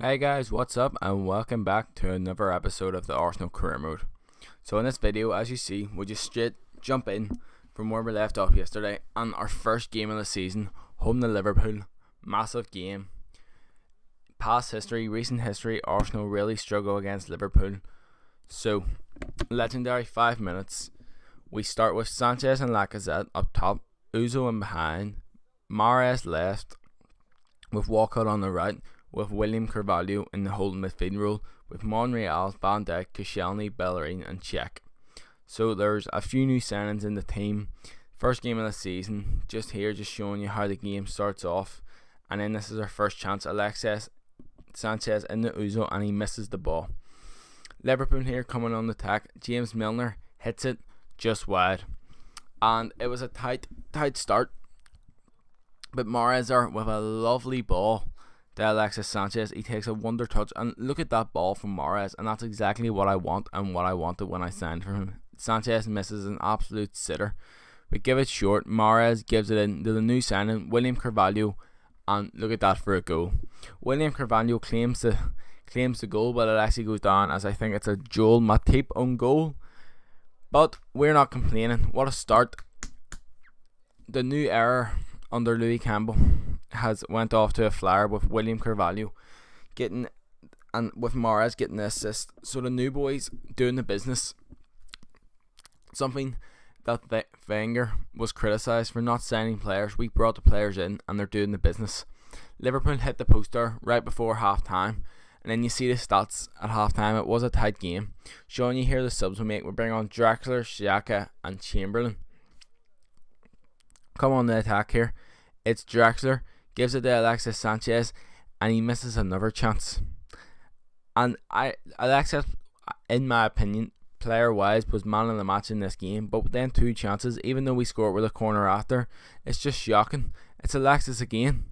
Hey guys, what's up and welcome back to another episode of the Arsenal Career Mode. So in this video, as you see, we'll just straight jump in from where we left off yesterday on our first game of the season, home to Liverpool. Massive game. Past history, recent history, Arsenal really struggle against Liverpool. So, legendary 5 minutes. We start with Sanchez and Lacazette up top, Uzo in behind, Mahrez left, with Walcott on the right, with William Carvalho in the holding midfield role, with Monreal, Van Dijk, Koscielny, Bellerin and Cech. So there's a few new signings in the team. First game of the season, just showing you how the game starts off. And then this is our first chance. Alexis Sanchez in the Uzo and he misses the ball. Liverpool here coming on the attack. James Milner hits it just wide. And it was a tight start. But Mahrez there with a lovely ball to Alexis Sanchez. He takes a wonder touch. And look at that ball from Mahrez. And that's exactly what I want and what I wanted when I signed for him. Sanchez misses an absolute sitter. We give it short. Mahrez gives it in to the new signing, William Carvalho. And look at that for a goal. William Carvalho claims the goal, but it actually goes down as I think it's a Joel Matip own goal. But we're not complaining. What a start. The new era under Louis Campbell has went off to a flyer with William Carvalho getting, and with Mahrez getting the assist. So the new boys doing the business. Something that Wenger was criticised for not signing players. We brought the players in and they're doing the business. Liverpool hit the poster right before half time, and then you see the stats at half time. It was a tight game. Showing you here the subs we make. We bring on Draxler, Xhaka and Chamberlain. Come on the attack here. It's Draxler, gives it to Alexis Sanchez, and he misses another chance. And Alexis, in my opinion, player-wise, was man of the match in this game. But then two chances, even though we scored with a corner after, it's just shocking. It's Alexis again,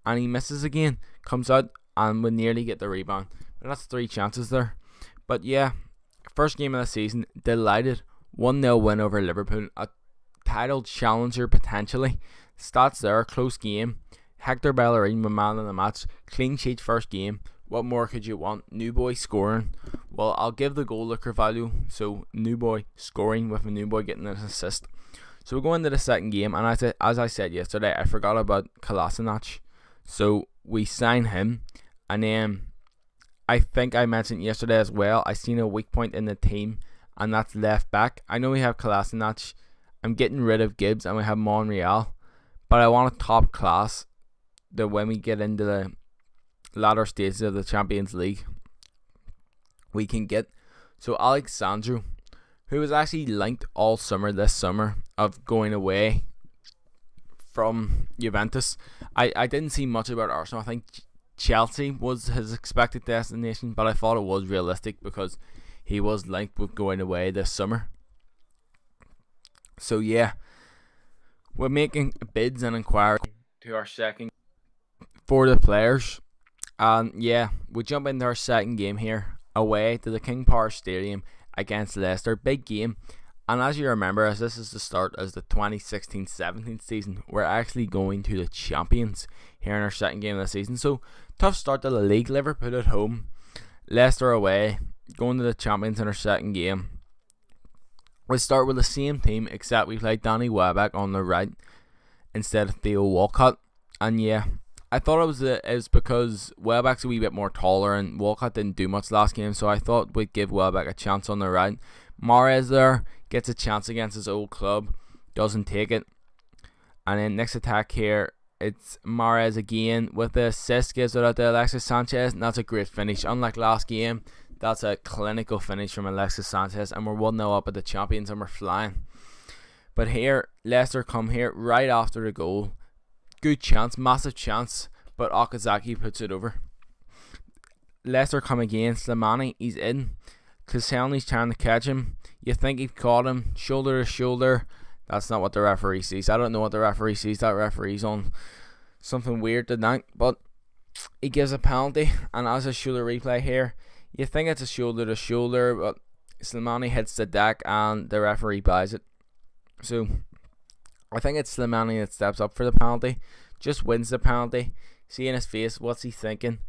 and he misses again. Comes out and we nearly get the rebound. But that's three chances there. But yeah, first game of the season, delighted. 1-0 win over Liverpool. A title challenger potentially. Stats there, close game. Hector Bellerin was man of the match. Clean sheet first game. What more could you want? New boy scoring. Well, I'll give the goal to Carvalho. So, new boy scoring with a new boy getting an assist. So, we go into the second game. And as I said yesterday, I forgot about Kolasinac. So, we sign him. And then, I think I mentioned yesterday as well, I seen a weak point in the team. And that's left back. I know we have Kolasinac. I'm getting rid of Gibbs. And we have Monreal. But I want a top class that when we get into the latter stages of the Champions League, we can get. So Alex Sandro, who was actually linked all summer this summer of going away from Juventus. I didn't see much about Arsenal. I think Chelsea was his expected destination, but I thought it was realistic because he was linked with going away this summer. So yeah, we're making bids and inquiries to our second for the players. And yeah, we jump into our second game here, away to the King Power Stadium against Leicester. Big game. And as you remember, as this is the start as the 2016-17 season, we're actually going to the champions here in our second game of the season. So, tough start to the league. Liverpool at home, Leicester away, going to the champions in our second game. We start with the same team, except we play Danny Welbeck on the right instead of Theo Walcott. And yeah, I thought it was because Welbeck's a wee bit more taller and Walcott didn't do much last game, so I thought we'd give Welbeck a chance on the right. Mahrez there gets a chance against his old club, doesn't take it. And then next attack here, it's Mahrez again with the assist, gives it out to Alexis Sanchez, and that's a great finish. Unlike last game, that's a clinical finish from Alexis Sanchez, and we're 1-0 up at the champions and we're flying. But here, Leicester come here right after the goal. Good chance, massive chance, but Okazaki puts it over. Leicester come again. Slimani, he's in. Koscielny's trying to catch him. You think he caught him, shoulder to shoulder. That's not what the referee sees. I don't know what the referee sees. That referee's on something weird tonight, but he gives a penalty. And as a shoulder replay here, you think it's a shoulder to shoulder, but Slimani hits the deck and the referee buys it. So I think it's Slimani that steps up for the penalty, just wins the penalty. See in his face, what's he thinking?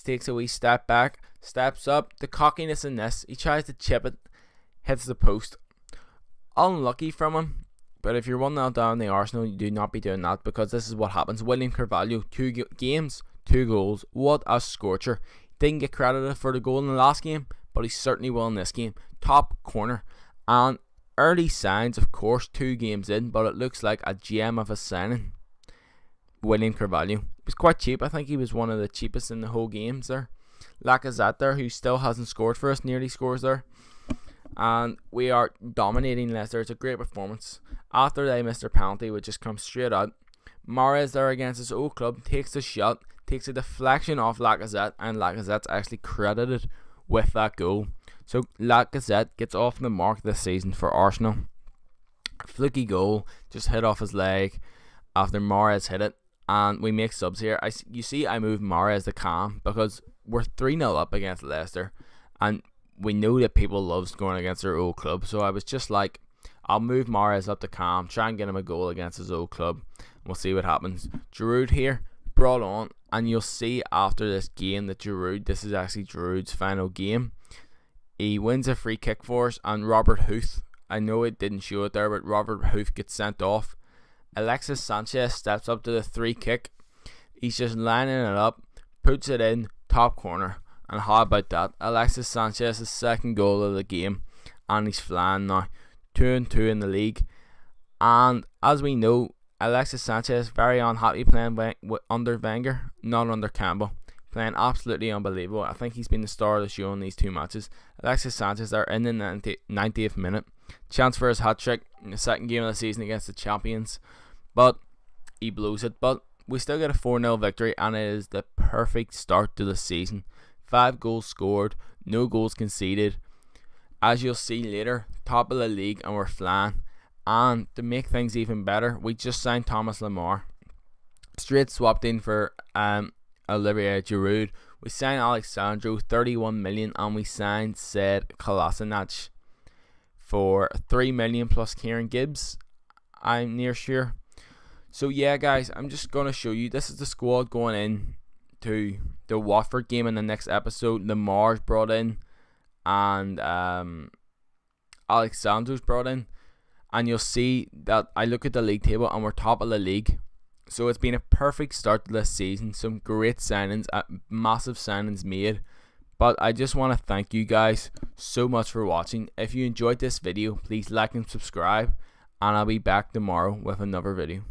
takes a wee step back, steps up. The cockiness in this, he tries to chip it, hits the post. Unlucky from him, but if you're 1-0 down the Arsenal, you do not be doing that, because this is what happens. William Carvalho, 2 games, 2 goals. What a scorcher. Didn't get credited for the goal in the last game, but he certainly will in this game. Top corner. And early signs, of course, 2 games in, but it looks like a gem of a signing. William Carvalho. He was quite cheap. I think he was one of the cheapest in the whole games there. Lacazette there, who still hasn't scored for us, nearly scores there. And we are dominating Leicester. It's a great performance. After they missed their penalty, which just comes straight out, Mahrez there against his old club takes the shot, takes a deflection off Lacazette, and Lacazette's actually credited with that goal. So Lacazette gets off the mark this season for Arsenal. Fluky goal, just hit off his leg after Mahrez hit it, and we make subs here. You see I move Mahrez to Cam because we're 3-0 up against Leicester, and we know that people love scoring against their old club, so I was just like, I'll move Mahrez up to Cam, try and get him a goal against his old club. We'll see what happens. Giroud here, brought on, and you'll see after this game that this is actually Giroud's final game. He wins a free kick for us, and Robert Huth, I know it didn't show it there, but Robert Huth gets sent off. Alexis Sanchez steps up to the 3 kick. He's just lining it up, puts it in, top corner. And how about that? Alexis Sanchez's 2nd goal of the game, and he's flying now. 2-2 in the league. And as we know, Alexis Sanchez very unhappy playing under Wenger, not under Campbell. Playing absolutely unbelievable. I think he's been the star of the show in these 2 matches. Alexis Sanchez are in the 90th minute. Chance for his hat-trick in the 2nd game of the season against the champions. But he blows it. But we still get a 4-0 victory, and it is the perfect start to the season. 5 goals scored, no goals conceded. As you'll see later, top of the league, and we're flying. And to make things even better, we just signed Thomas Lemar. Straight swapped in for Olivier Giroud. We signed Alex Sandro, 31 million, and we signed Sead Kolasinac for 3 million plus Kieran Gibbs, I'm near sure. So yeah guys, I'm just going to show you, this is the squad going in to the Watford game in the next episode. Lamar's brought in, and Alex Sandro's brought in, and you'll see that I look at the league table and we're top of the league. So it's been a perfect start to this season. Some great signings, massive signings made. But I just want to thank you guys so much for watching. If you enjoyed this video, please like and subscribe, and I'll be back tomorrow with another video.